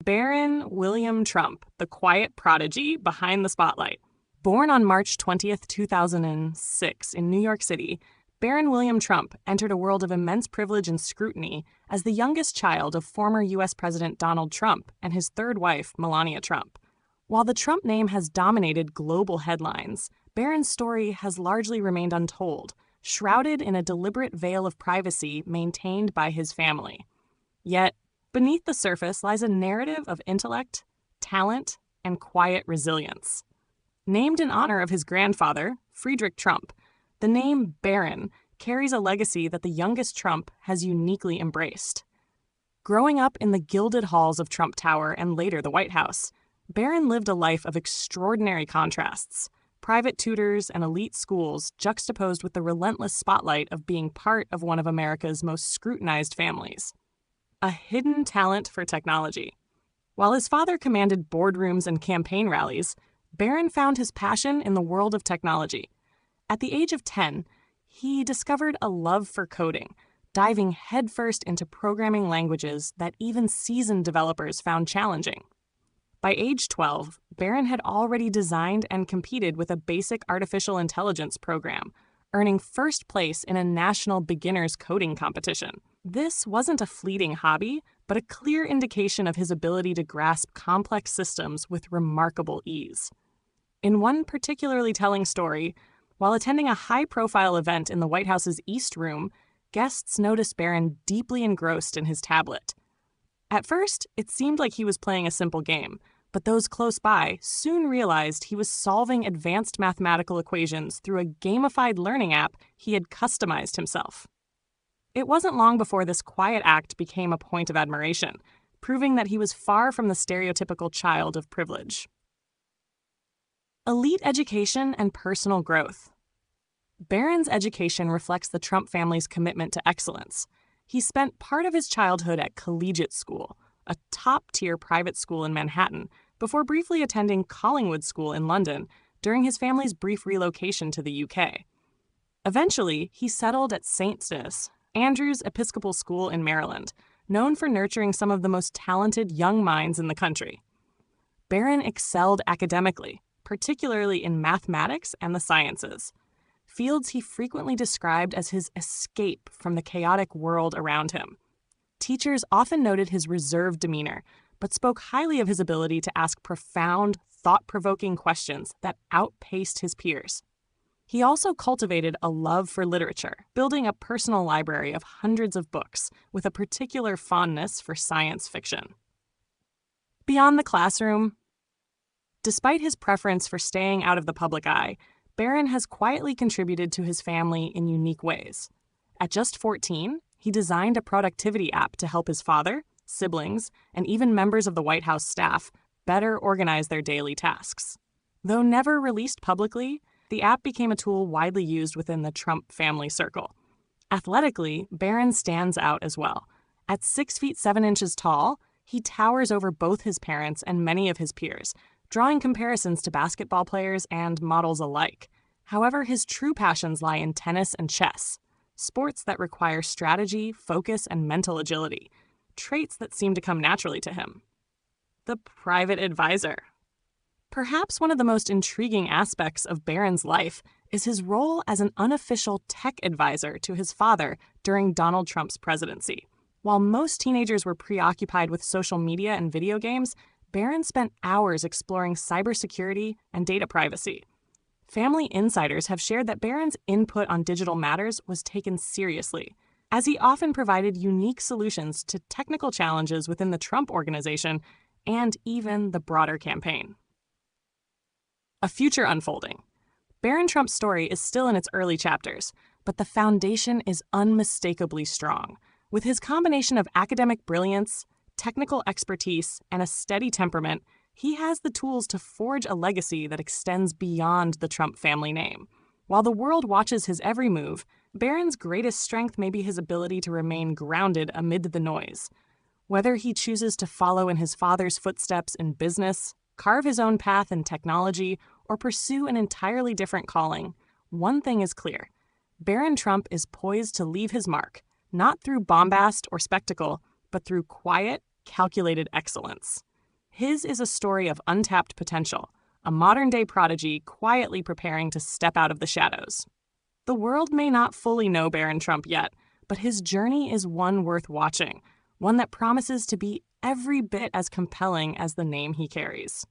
Baron William Trump, the quiet prodigy behind the spotlight. Born on March 20th, 2006 in New York City, Baron William Trump entered a world of immense privilege and scrutiny as the youngest child of former U.S. President Donald Trump and his third wife, Melania Trump. While the Trump name has dominated global headlines, Baron's story has largely remained untold, shrouded in a deliberate veil of privacy maintained by his family. Yet, beneath the surface lies a narrative of intellect, talent, and quiet resilience. Named in honor of his grandfather, Friedrich Trump, the name Baron carries a legacy that the youngest Trump has uniquely embraced. Growing up in the gilded halls of Trump Tower and later the White House, Baron lived a life of extraordinary contrasts, private tutors and elite schools juxtaposed with the relentless spotlight of being part of one of America's most scrutinized families. A hidden talent for technology. While his father commanded boardrooms and campaign rallies, Baron found his passion in the world of technology. At the age of 10, he discovered a love for coding, diving headfirst into programming languages that even seasoned developers found challenging. By age 12, Baron had already designed and competed with a basic artificial intelligence program, earning first place in a national beginners coding competition. This wasn't a fleeting hobby, but a clear indication of his ability to grasp complex systems with remarkable ease. In one particularly telling story, while attending a high-profile event in the White House's East Room, guests noticed Baron deeply engrossed in his tablet. At first, it seemed like he was playing a simple game, but those close by soon realized he was solving advanced mathematical equations through a gamified learning app he had customized himself. It wasn't long before this quiet act became a point of admiration, proving that he was far from the stereotypical child of privilege. Elite education and personal growth. Baron's education reflects the Trump family's commitment to excellence. He spent part of his childhood at collegiate school, a top-tier private school in Manhattan, before briefly attending Collingwood School in London during his family's brief relocation to the UK. Eventually, he settled at St. Denis, Andrews Episcopal School in Maryland, known for nurturing some of the most talented young minds in the country. Baron excelled academically, particularly in mathematics and the sciences, fields he frequently described as his escape from the chaotic world around him. Teachers often noted his reserved demeanor, but spoke highly of his ability to ask profound, thought-provoking questions that outpaced his peers. He also cultivated a love for literature, building a personal library of hundreds of books with a particular fondness for science fiction. Beyond the classroom, despite his preference for staying out of the public eye, Baron has quietly contributed to his family in unique ways. At just 14, he designed a productivity app to help his father, siblings, and even members of the White House staff better organize their daily tasks. Though never released publicly, the app became a tool widely used within the Trump family circle. Athletically, Baron stands out as well. At 6 feet 7 inches tall, he towers over both his parents and many of his peers, drawing comparisons to basketball players and models alike. However, his true passions lie in tennis and chess, sports that require strategy, focus, and mental agility, traits that seem to come naturally to him. The private advisor. Perhaps one of the most intriguing aspects of Baron's life is his role as an unofficial tech advisor to his father during Donald Trump's presidency. While most teenagers were preoccupied with social media and video games, Baron spent hours exploring cybersecurity and data privacy. Family insiders have shared that Baron's input on digital matters was taken seriously, as he often provided unique solutions to technical challenges within the Trump organization and even the broader campaign. A future unfolding. Baron Trump's story is still in its early chapters, but the foundation is unmistakably strong. With his combination of academic brilliance, technical expertise, and a steady temperament, he has the tools to forge a legacy that extends beyond the Trump family name. While the world watches his every move, Baron's greatest strength may be his ability to remain grounded amid the noise. Whether he chooses to follow in his father's footsteps in business, carve his own path in technology, or pursue an entirely different calling, one thing is clear. Baron Trump is poised to leave his mark, not through bombast or spectacle, but through quiet, calculated excellence. His is a story of untapped potential, a modern-day prodigy quietly preparing to step out of the shadows. The world may not fully know Barron Trump yet, but his journey is one worth watching, one that promises to be every bit as compelling as the name he carries.